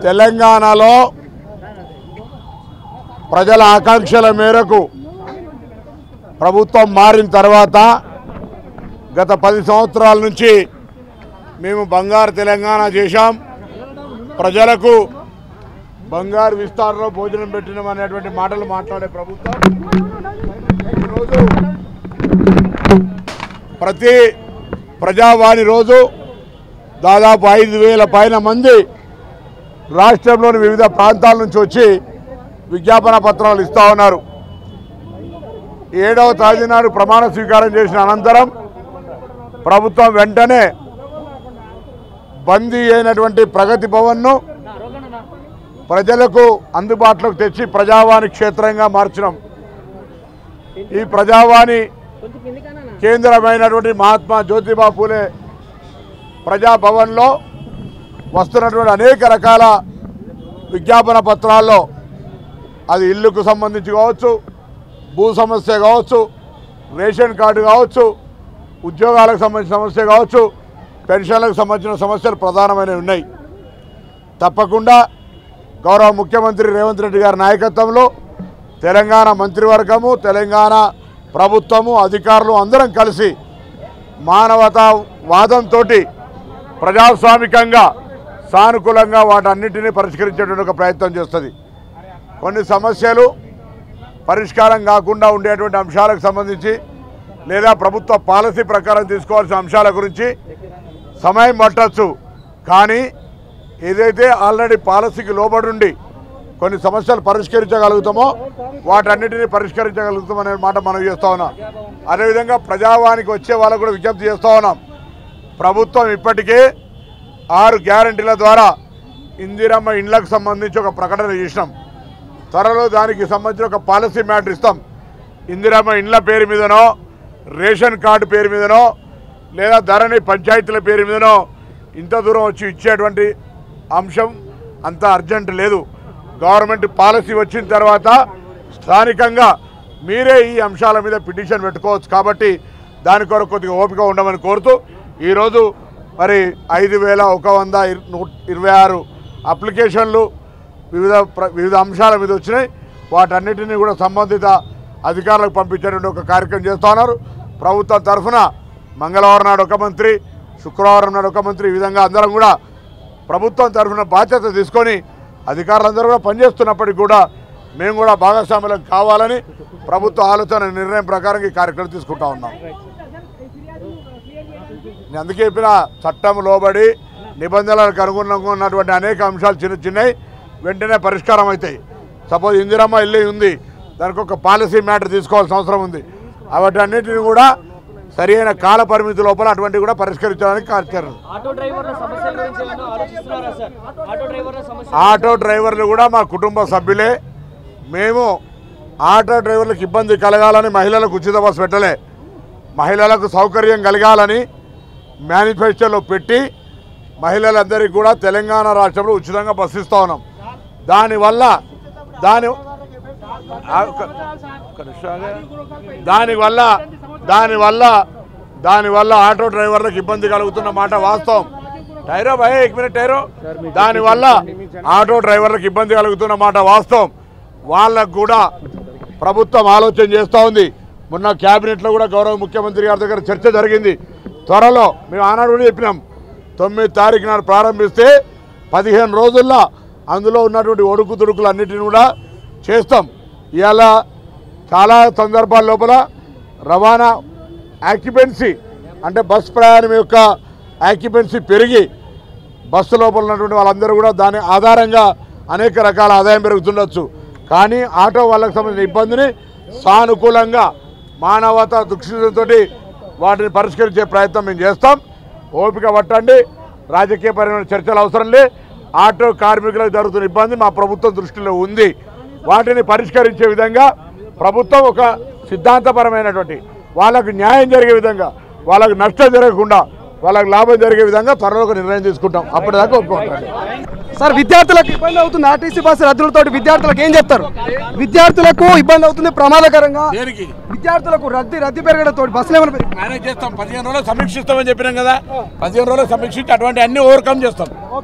తెలంగాణలో ప్రజల ఆకాంక్షల మేరకు ప్రభుత్వం మారిన తర్వాత గత 10 సంవత్సరాల నుంచి మేము బంగారు తెలంగాణ చేశాం. ప్రజలకు బంగారు విస్తారంలో భోజనం పెట్టినాం అనేటువంటి మాటలు మాట్లాడే ప్రభుత్వం ఈరోజు ప్రతి ప్రజావాణి రోజు దాదాపు 5,000 పైన మంది రాష్ట్రంలోని వివిధ ప్రాంతాల నుంచి వచ్చి విజ్ఞాపన పత్రాలు ఇస్తూ ఉన్నారు. 7వ తేదీ నాడు ప్రమాణ స్వీకారం చేసిన అనంతరం ప్రభుత్వం వెంటనే బందీ అయినటువంటి ప్రగతి భవన్ను ప్రజలకు అందుబాటులోకి తెచ్చి ప్రజావాణి క్షేత్రంగా మార్చడం. ఈ ప్రజావాణి కేంద్రమైనటువంటి మహాత్మా జ్యోతిబా పూలే ప్రజాభవన్లో వస్తున్నటువంటి అనేక రకాల విజ్ఞాపన పత్రాల్లో అది ఇల్లుకు సంబంధించి కావచ్చు, భూ సమస్య కావచ్చు, రేషన్ కార్డు కావచ్చు, ఉద్యోగాలకు సంబంధించిన సమస్య కావచ్చు, పెన్షన్లకు సంబంధించిన సమస్యలు ప్రధానమైనవి ఉన్నాయి. తప్పకుండా గౌరవ ముఖ్యమంత్రి రేవంత్ రెడ్డి గారి నాయకత్వంలో తెలంగాణ మంత్రివర్గము, తెలంగాణ ప్రభుత్వము, అధికారులు అందరం కలిసి మానవతావాదంతో ప్రజాస్వామికంగా సానుకూలంగా వాటన్నిటినీ పరిష్కరించేటువంటి ఒక ప్రయత్నం చేస్తుంది. కొన్ని సమస్యలు పరిష్కారం కాకుండా ఉండేటువంటి అంశాలకు సంబంధించి లేదా ప్రభుత్వ పాలసీ ప్రకారం తీసుకోవాల్సిన అంశాల గురించి సమయం పట్టచ్చు. కానీ ఏదైతే ఆల్రెడీ పాలసీకి లోబడి ఉండి కొన్ని సమస్యలు పరిష్కరించగలుగుతామో వాటన్నిటినీ పరిష్కరించగలుగుతామనే మాట మనం చేస్తూ ఉన్నాం. అదేవిధంగా ప్రజావానికి వచ్చే వాళ్ళకు కూడా విజ్ఞప్తి చేస్తూ ఉన్నాం. ప్రభుత్వం ఇప్పటికే 6 గ్యారంటీల ద్వారా ఇందిరమ్మ ఇండ్లకు సంబంధించి ఒక ప్రకటన చేసినాం. త్వరలో దానికి సంబంధించిన ఒక పాలసీ మ్యాటర్ ఇస్తాం. ఇందిరమ్మ ఇండ్ల పేరు మీదనో, రేషన్ కార్డు పేరు మీదనో, లేదా ధరణి పంచాయతీల పేరు మీదనో ఇంత దూరం వచ్చి ఇచ్చేటువంటి అంశం అంత అర్జెంట్ లేదు. గవర్నమెంట్ పాలసీ వచ్చిన తర్వాత స్థానికంగా మీరే ఈ అంశాల మీద పిటిషన్ పెట్టుకోవచ్చు. కాబట్టి దాని కొరకు కొద్దిగా ఓపిక ఉండమని కోరుతూ ఈరోజు మరి 5,126 అప్లికేషన్లు వివిధ అంశాల మీద వచ్చినాయి. వాటన్నిటినీ కూడా సంబంధిత అధికారులకు పంపించేటువంటి ఒక కార్యక్రమం చేస్తూ ఉన్నారు. ప్రభుత్వం తరఫున మంగళవారం నాడు ఒక మంత్రి, శుక్రవారం నాడు ఒక మంత్రి, ఈ విధంగా అందరం కూడా ప్రభుత్వం తరఫున బాధ్యత తీసుకొని అధికారులందరూ కూడా పనిచేస్తున్నప్పటికీ కూడా మేము కూడా భాగస్వామ్యం కావాలని ప్రభుత్వ ఆలోచన నిర్ణయం ప్రకారం ఈ కార్యక్రమం తీసుకుంటా ఉన్నాం. నేను అందుకే చెప్పిన చట్టం లోబడి నిబంధనలకు అనుగుణంగా ఉన్నటువంటి అనేక అంశాలు చిన్నవి వెంటనే పరిష్కారం అవుతాయి. సపోజ్ ఇందిరమ్మ ఇల్లు ఉంది, దానికి ఒక పాలసీ మ్యాటర్ తీసుకోవాల్సిన అవసరం ఉంది. వాటన్నిటిని కూడా సరైన కాల పరిమితి లోపల అటువంటివి కూడా పరిష్కరించడానికి కార్యక్రమం. ఆటో డ్రైవర్లు కూడా మా కుటుంబ సభ్యులే. మేము ఆటో డ్రైవర్లకు ఇబ్బంది కలగాలని మహిళలకు ఉచిత బస్సు పెట్టలే. మహిళలకు సౌకర్యం కలగాలని మేనిఫెస్టోలో పెట్టి మహిళలందరికీ కూడా తెలంగాణ రాష్ట్రంలో ఉచితంగా బస్సు ఇస్తూ ఉన్నాం. దానివల్ల ఆటో డ్రైవర్లకు ఇబ్బంది కలుగుతున్న మాట వాస్తవం. టైరో భయ 1 మినిట్ టైరో. దానివల్ల ఆటో డ్రైవర్లకు ఇబ్బంది కలుగుతున్న మాట వాస్తవం. వాళ్ళకు కూడా ప్రభుత్వం ఆలోచన చేస్తూ ఉంది. మొన్న క్యాబినెట్లో కూడా గౌరవ ముఖ్యమంత్రి గారి దగ్గర చర్చ జరిగింది. త్వరలో మేము ఆనాడు కూడా చెప్పినాం, 9వ తారీఖు నాడు ప్రారంభిస్తే 15 రోజుల్లో అందులో ఉన్నటువంటి ఒడుకుతుడుకులు అన్నిటిని కూడా చేస్తాం. ఇవాళ చాలా సందర్భాల లోపల రవాణా యాక్యుపెన్సీ అంటే బస్ ప్రయాణం యొక్క యాక్యుపెన్సీ పెరిగి బస్సు లోపల ఉన్నటువంటి వాళ్ళందరూ కూడా దాని ఆధారంగా అనేక రకాల ఆదాయం పెరుగుతుండొచ్చు. కానీ ఆటో వాళ్ళకి సంబంధించిన ఇబ్బందిని సానుకూలంగా మానవతా దృక్పథంతో వాటిని పరిష్కరించే ప్రయత్నం మేము చేస్తాం. ఓపిక పట్టండి. రాజకీయపరమైన చర్చలు అవసరం లే. ఆటో కార్మికులకు జరుగుతున్న ఇబ్బంది మా ప్రభుత్వం దృష్టిలో ఉంది. వాటిని పరిష్కరించే విధంగా ప్రభుత్వం ఒక సిద్ధాంతపరమైనటువంటి వాళ్ళకు న్యాయం జరిగే విధంగా, వాళ్ళకు నష్టం జరగకుండా వాళ్ళకి లాభం జరిగే విధంగా త్వరలో ఒక నిర్ణయం తీసుకుంటాం. అప్పటిదాకా ఒప్పుకుంటాం. సార్, విద్యార్థులకు ఇబ్బంది అవుతుంది ఆర్టీసీ బస్సు రద్దులతో. విద్యార్థులకు ఏం చెప్తారు? విద్యార్థులకు ఇబ్బంది అవుతుంది ప్రమాదకరంగా. విద్యార్థులకు రద్దీ పెరగడంతో బస్సులు ఏమైనా మేనేజ్ చేస్తాం. 15 రోజులు సమీక్షిస్తామని చెప్పినాం కదా. 15 రోజులు సమీక్షించి అటువంటి అన్ని ఓవర్కమ్ చేస్తాం.